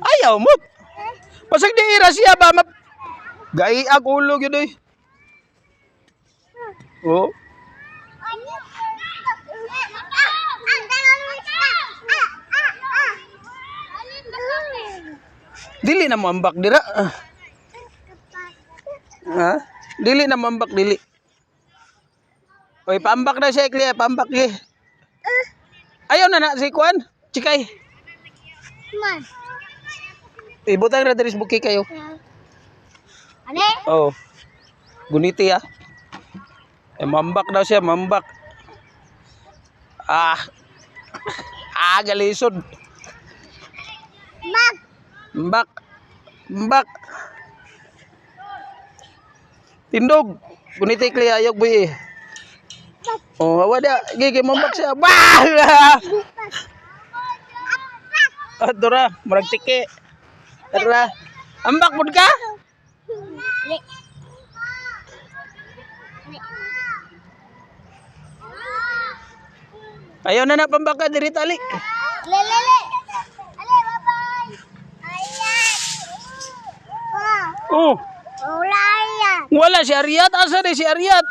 Ayaw mo. Pasag di ira siya ba? Gai ang ulo yun eh. Oh. Dili na mambak dira. Ha? Dili na mambak dili. Oy, paambak na siya, Kli, paambak ni. Ayaw na si Kwan, Chikay. Man. Ibutang na diri buki kayo. Ane? Oh. Guniti ah. Mambak daw siya, mambak. Galisod. Mag. Mbak. Mbak. Tindog. Guniti Kli ayog buhi. Oh, wala gigi mambak siya. Bah! Dora, murag tiki. Dora. Ambak pud ka? Ayaw na pambak ka diri tali. Lele. Ale, bye-bye. Ayan. Oh, Wala yan. wala si Ariat, asa ni si Ariat?